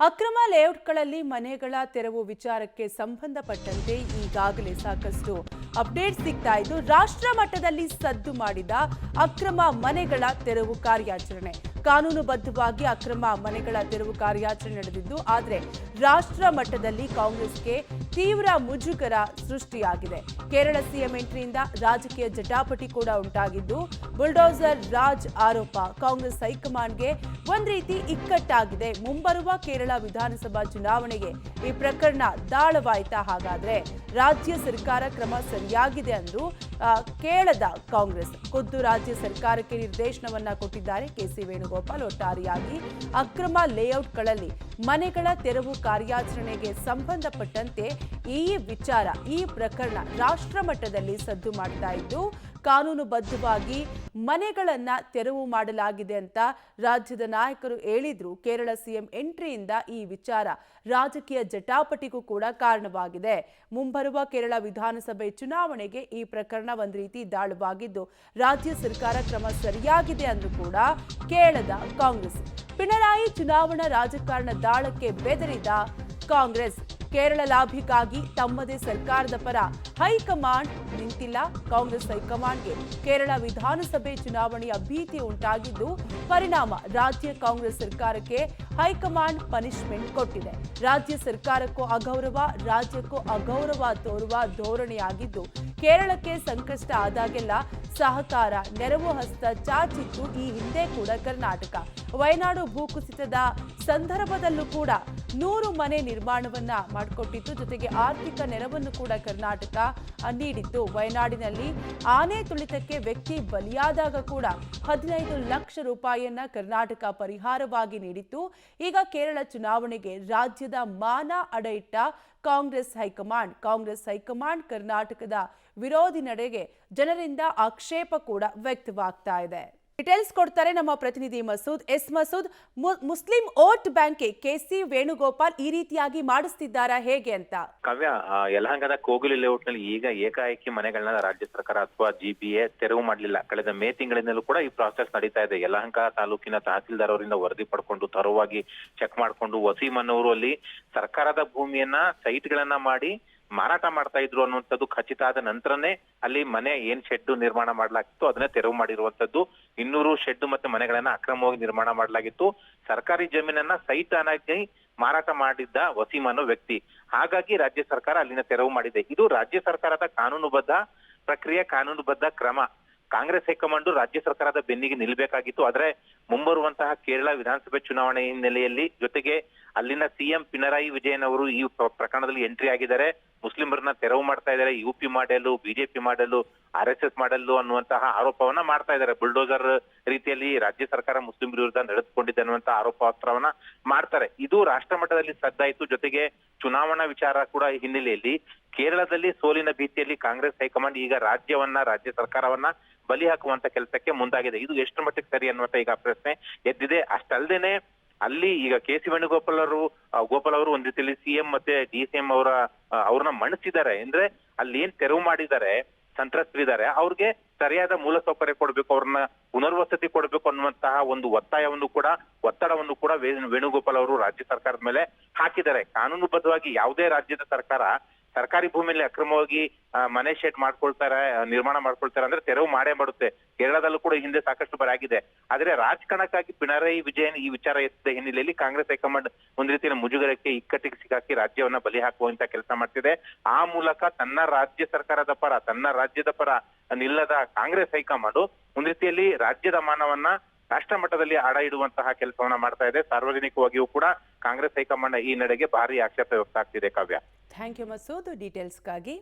ಅಕ್ರಮ ಲೇಔಟ್ಗಳಲ್ಲಿ ಮನೆಗಳ ತೆರವು ವಿಚಾರಕ್ಕೆ ಸಂಬಂಧಪಟ್ಟಂತೆ ಈಗಾಗಲೇ ಸಾಕಷ್ಟು ಅಪ್ಡೇಟ್ ಸಿಗ್ತಾ ಇದ್ದು ರಾಷ್ಟ್ರ ಮಟ್ಟದಲ್ಲಿ ಸದ್ದು ಮಾಡಿದ ಅಕ್ರಮ ಮನೆಗಳ ತೆರವು ಕಾರ್ಯಾಚರಣೆ ಕಾನೂನುಬದ್ಧವಾಗಿ ಅಕ್ರಮ ಮನೆಗಳ ತೆರವು ಕಾರ್ಯಾಚರಣೆ ನಡೆದಿದ್ದು ಆದರೆ ರಾಷ್ಟ್ರ ಮಟ್ಟದಲ್ಲಿ ಕಾಂಗ್ರೆಸ್ಗೆ ತೀವ್ರ ಮುಜುಗರ ಸೃಷ್ಟಿಯಾಗಿದೆ. ಕೇರಳ ಸಿಎಂ ಎಂಟ್ರಿಯಿಂದ ರಾಜಕೀಯ ಜಟಾಪಟಿ ಕೂಡ ಉಂಟಾಗಿದ್ದು ಬುಲ್ಡೋಸರ್ ರಾಜ್ ಆರೋಪ ಕಾಂಗ್ರೆಸ್ ಹೈಕಮಾಂಡ್ಗೆ ಒಂದ್ ರೀತಿ ಇಕ್ಕಟ್ಟಾಗಿದೆ. ಮುಂಬರುವ ಕೇರಳ ವಿಧಾನಸಭಾ ಚುನಾವಣೆಗೆ ಈ ಪ್ರಕರಣ ದಾಳವಾಯ್ತಾ? ಹಾಗಾದ್ರೆ ರಾಜ್ಯ ಸರ್ಕಾರ ಕ್ರಮ ಸರಿಯಾಗಿದೆ ಅಂದ್ರು ಕೇಳದ ಕಾಂಗ್ರೆಸ್ ಖುದ್ದು ರಾಜ್ಯ ಸರ್ಕಾರಕ್ಕೆ ನಿರ್ದೇಶನವನ್ನ ಕೊಟ್ಟಿದ್ದಾರೆ ಕೆಸಿ ವೇಣುಗೋಪಾಲ್. ಒಟ್ಟಾರೆಯಾಗಿ ಅಕ್ರಮ ಲೇಔಟ್ಗಳಲ್ಲಿ ಮನೆಗಳ ತೆರವು ಕಾರ್ಯಾಚರಣೆಗೆ ಸಂಬಂಧಪಟ್ಟಂತೆ ಈ ವಿಚಾರ ಈ ಪ್ರಕರಣ ರಾಷ್ಟ್ರ ಮಟ್ಟದಲ್ಲಿ ಸದ್ದು ಮಾಡ್ತಾ ಇದ್ದು ಕಾನೂನುಬದ್ಧವಾಗಿ ಮನೆಗಳನ್ನ ತೆರವು ಮಾಡಲಾಗಿದೆ ಅಂತ ರಾಜ್ಯದ ನಾಯಕರು ಹೇಳಿದ್ರು. ಕೇರಳ ಸಿಎಂ ಎಂಟ್ರಿಯಿಂದ ಈ ವಿಚಾರ ರಾಜಕೀಯ ಜಟಾಪಟಿಗೂ ಕೂಡ ಕಾರಣವಾಗಿದೆ. ಮುಂಬರುವ ಕೇರಳ ವಿಧಾನಸಭೆ ಚುನಾವಣೆಗೆ ಈ ಪ್ರಕರಣ ಒಂದು ರೀತಿ ದಾಳವಾಗಿದ್ದು ರಾಜ್ಯ ಸರ್ಕಾರ ಕ್ರಮ ಸರಿಯಾಗಿದೆ ಅಂದ್ರೂ ಕೂಡ ಕೇಳದ ಕಾಂಗ್ರೆಸ್. ಪಿಣರಾಯಿ ಚುನಾವಣಾ ರಾಜಕಾರಣ ದಾಳಕ್ಕೆ ಬೆದರಿದ ಕಾಂಗ್ರೆಸ್ ಕೇರಳ ಲಾಭಿಗಾಗಿ ತಮ್ಮದೇ ಸರ್ಕಾರದ ಪರ ಹೈಕಮಾಂಡ್ ನಿಂತಿಲ್ಲ. ಕಾಂಗ್ರೆಸ್ ಹೈಕಮಾಂಡ್ಗೆ ಕೇರಳ ವಿಧಾನಸಭೆ ಚುನಾವಣೆಯ ಭೀತಿ ಉಂಟಾಗಿದ್ದು ಪರಿಣಾಮ ರಾಜ್ಯ ಕಾಂಗ್ರೆಸ್ ಸರ್ಕಾರಕ್ಕೆ ಹೈಕಮಾಂಡ್ ಪನಿಷ್ಮೆಂಟ್ ಕೊಟ್ಟಿದೆ. ರಾಜ್ಯ ಸರ್ಕಾರಕ್ಕೂ ಅಗೌರವ ರಾಜ್ಯಕ್ಕೂ ಅಗೌರವ ತೋರುವ ಧೋರಣೆಯಾಗಿದ್ದು ಕೇರಳಕ್ಕೆ ಸಂಕಷ್ಟ ಆದಾಗೆಲ್ಲ ಸಹಕಾರ ನೆರವು ಹಸ್ತ ಚಾಚಿತ್ತು ಈ ಹಿಂದೆ ಕೂಡ ಕರ್ನಾಟಕ. ವಯನಾಡು ಭೂಕುಸಿತದ ಸಂದರ್ಭದಲ್ಲೂ ಕೂಡ 100 ಮನೆ ನಿರ್ಮಾಣವನ್ನ ಮಾಡಿಕೊಟ್ಟಿತ್ತು. ಜೊತೆಗೆ ಆರ್ಥಿಕ ನೆರವನ್ನು ಕೂಡ ಕರ್ನಾಟಕ ನೀಡಿತ್ತು. ವಯನಾಡಿನಲ್ಲಿ ಆನೆ ತುಳಿತಕ್ಕೆ ವ್ಯಕ್ತಿ ಬಲಿಯಾದಾಗ ಕೂಡ 15 ಲಕ್ಷ ರೂಪಾಯಿಯನ್ನ ಕರ್ನಾಟಕ ಪರಿಹಾರವಾಗಿ ನೀಡಿತ್ತು. ಈಗ ಕೇರಳ ಚುನಾವಣೆಗೆ ರಾಜ್ಯದ ಮಾನ ಅಡ ಇಟ್ಟ ಕಾಂಗ್ರೆಸ್ ಹೈಕಮಾಂಡ್ ಕರ್ನಾಟಕದ ವಿರೋಧಿ ನಡೆಗೆ ಜನರಿಂದ ಆಕ್ಷೇಪ ಕೂಡ ವ್ಯಕ್ತವಾಗ್ತಾ ಇದೆ. ಡೀಟೇಲ್ಸ್ ಕೊಡ್ತಾರೆ ನಮ್ಮ ಪ್ರತಿನಿಧಿ Masood. Masood, Muslim vote bank KC Venugopal ಈ ರೀತಿಯಾಗಿ ಮಾಡಿಸ್ತಿದ್ದಾರಾ ಹೇಗೆ ಅಂತ? ಕಾವ್ಯ, ಯಲಹಂಕದ ಕೋಗಿಲಿ ಲೇಔಟ್ ನಲ್ಲಿ ಈಗ ಏಕಾಏಕಿ ಮನೆಗಳನ್ನ ರಾಜ್ಯ ಸರ್ಕಾರ ಅಥವಾ ಜಿಬಿಎ ತೆರವು ಮಾಡಲಿಲ್ಲ. ಕಳೆದ ಮೇ ತಿಂಗಳಿಂದಲೂ ಕೂಡ ಈ ಪ್ರಾಸೆಸ್ ನಡೀತಾ ಇದೆ. ಯಲಹಂಕ ತಾಲೂಕಿನ ತಹಸೀಲ್ದಾರ್ ಅವರಿಂದ ವರದಿ ಪಡ್ಕೊಂಡು ತರವಾಗಿ ಚೆಕ್ ಮಾಡ್ಕೊಂಡು ವಸೀಮನ್ನವರು ಅಲ್ಲಿ ಸರ್ಕಾರದ ಭೂಮಿಯನ್ನ ಸೈಟ್ ಗಳನ್ನ ಮಾಡಿ ಮಾರಾಟ ಮಾಡ್ತಾ ಇದ್ರು ಅನ್ನುವಂಥದ್ದು ಖಚಿತ ಆದ ನಂತರನೇ ಅಲ್ಲಿ ಮನೆ ಏನ್ ಶೆಡ್ ನಿರ್ಮಾಣ ಮಾಡಲಾಗಿತ್ತು ಅದನ್ನ ತೆರವು ಮಾಡಿರುವಂತದ್ದು. 200 ಶೆಡ್ ಮತ್ತೆ ಮನೆಗಳನ್ನ ಅಕ್ರಮವಾಗಿ ನಿರ್ಮಾಣ ಮಾಡಲಾಗಿತ್ತು. ಸರ್ಕಾರಿ ಜಮೀನನ್ನ ಸೈಟ್ ಆಗಿ ಮಾರಾಟ ಮಾಡಿದ್ದ ವಸೀಂ ಅನ್ನೋ ವ್ಯಕ್ತಿ. ಹಾಗಾಗಿ ರಾಜ್ಯ ಸರ್ಕಾರ ಅಲ್ಲಿನ ತೆರವು ಮಾಡಿದೆ. ಇದು ರಾಜ್ಯ ಸರ್ಕಾರದ ಕಾನೂನುಬದ್ಧ ಪ್ರಕ್ರಿಯೆ, ಕಾನೂನುಬದ್ಧ ಕ್ರಮ. ಕಾಂಗ್ರೆಸ್ ಹೈಕಮಾಂಡ್ ರಾಜ್ಯ ಸರ್ಕಾರದ ಬೆನ್ನಿಗೆ ನಿಲ್ಬೇಕಾಗಿತ್ತು. ಆದ್ರೆ ಮುಂಬರುವಂತಹ ಕೇರಳ ವಿಧಾನಸಭೆ ಚುನಾವಣೆ ಹಿನ್ನೆಲೆಯಲ್ಲಿ ಜೊತೆಗೆ ಅಲ್ಲಿನ ಸಿಎಂ ಪಿಣರಾಯಿ ವಿಜಯನ್ ಅವರು ಈ ಪ್ರಕರಣದಲ್ಲಿ ಎಂಟ್ರಿ ಆಗಿದ್ದಾರೆ. ಮುಸ್ಲಿಮರನ್ನ ತೆರವು ಮಾಡ್ತಾ ಇದ್ದಾರೆ. UP model, BJP model, RSS model ಅನ್ನುವಂತಹ ಆರೋಪವನ್ನ ಮಾಡ್ತಾ ಇದ್ದಾರೆ. ಬುಲ್ಡೋಸರ್ ರೀತಿಯಲ್ಲಿ ರಾಜ್ಯ ಸರ್ಕಾರ ಮುಸ್ಲಿಂ ವಿರುದ್ಧ ನಡೆದುಕೊಂಡಿದೆ ಅನ್ನುವಂತಹ ಆರೋಪಾಸ್ತ್ರವನ್ನ ಮಾಡ್ತಾರೆ. ಇದು ರಾಷ್ಟ್ರ ಮಟ್ಟದಲ್ಲಿ ಸದ್ದಾಯಿತು. ಜೊತೆಗೆ ಚುನಾವಣಾ ವಿಚಾರ ಕೂಡ ಹಿನ್ನೆಲೆಯಲ್ಲಿ ಕೇರಳದಲ್ಲಿ ಸೋಲಿನ ಭೀತಿಯಲ್ಲಿ ಕಾಂಗ್ರೆಸ್ ಹೈಕಮಾಂಡ್ ಈಗ ರಾಜ್ಯ ಸರ್ಕಾರವನ್ನ ಬಲಿ ಹಾಕುವಂತ ಕೆಲಸಕ್ಕೆ ಮುಂದಾಗಿದೆ. ಇದು ಎಷ್ಟು ಮಟ್ಟಿಗೆ ಸರಿ ಅನ್ನುವಂತ ಈಗ ಪ್ರಶ್ನೆ ಎದ್ದಿದೆ. ಅಷ್ಟಲ್ದೇನೆ ಅಲ್ಲಿ ಈಗ ಕೆಸಿ ವೇಣುಗೋಪಾಲ್ ಅವರು ಒಂದ್ ರೀತಿಯಲ್ಲಿ ಸಿಎಂ ಮತ್ತೆ DCM ಅವ್ರನ್ನ ಮಣಿಸಿದ್ದಾರೆ. ಅಂದ್ರೆ ಅಲ್ಲಿ ಏನ್ ತೆರವು ಮಾಡಿದ್ದಾರೆ, ಸಂತ್ರಸ್ತರಿದ್ದಾರೆ, ಅವ್ರಿಗೆ ಸರಿಯಾದ ಮೂಲಸೌಕರ್ಯ ಕೊಡ್ಬೇಕು, ಅವ್ರನ್ನ ಪುನರ್ವಸತಿ ಕೊಡ್ಬೇಕು ಅನ್ನುವಂತಹ ಒಂದು ಒತ್ತಡವನ್ನು ಕೂಡ ವೇಣುಗೋಪಾಲ್ ಅವರು ರಾಜ್ಯ ಸರ್ಕಾರದ ಮೇಲೆ ಹಾಕಿದ್ದಾರೆ. ಕಾನೂನುಬದ್ಧವಾಗಿ ಯಾವುದೇ ರಾಜ್ಯದ ಸರ್ಕಾರ ಸರ್ಕಾರಿ ಭೂಮಿಯಲ್ಲಿ ಅಕ್ರಮವಾಗಿ ಮನೆ ಶೆಡ್ ನಿರ್ಮಾಣ ಮಾಡ್ಕೊಳ್ತಾರೆ ಅಂದ್ರೆ ತೆರವು ಮಾಡೇ ಮಾಡುತ್ತೆ. ಕೇರಳದಲ್ಲೂ ಕೂಡ ಹಿಂದೆ ಸಾಕಷ್ಟು ಬಾರಿ ಆಗಿದೆ. ಆದ್ರೆ ರಾಜಕಾರಣಕ್ಕಾಗಿ ಪಿಣರಾಯಿ ವಿಜಯನ್ ಈ ವಿಚಾರ ಎತ್ತಿದ ಹಿನ್ನೆಲೆಯಲ್ಲಿ ಕಾಂಗ್ರೆಸ್ ಹೈಕಮಾಂಡ್ ಒಂದ್ ರೀತಿಯ ಮುಜುಗರಕ್ಕೆ ಇಕ್ಕಟ್ಟಿಗೆ ಸಿಕ್ಕಾಕಿ ರಾಜ್ಯವನ್ನ ಬಲಿ ಹಾಕುವಂತ ಕೆಲಸ ಮಾಡ್ತಿದೆ. ಆ ಮೂಲಕ ತನ್ನ ರಾಜ್ಯದ ಪರ ನಿಲ್ಲದ ಕಾಂಗ್ರೆಸ್ ಹೈಕಮಾಂಡ್ ಒಂದ್ ರೀತಿಯಲ್ಲಿ ರಾಜ್ಯದ ಮಾನವನ್ನ ರಾಷ್ಟ್ರ ಮಟ್ಟದಲ್ಲಿ ಆಡ ಇಡುವಂತಹ ಕೆಲಸವನ್ನ ಮಾಡ್ತಾ ಇದೆ. ಸಾರ್ವಜನಿಕವಾಗಿಯೂ ಕೂಡ ಕಾಂಗ್ರೆಸ್ ಹೈಕಮಾಂಡ್ ಈ ನಡೆಗೆ ಭಾರಿ ಆಕ್ಷೇಪ ವ್ಯಕ್ತ ಆಗ್ತಿದೆ. ಕಾವ್ಯ, ಥ್ಯಾಂಕ್ ಯು ಮಸೂದ್ ಡೀಟೇಲ್ಸ್ಗಾಗಿ.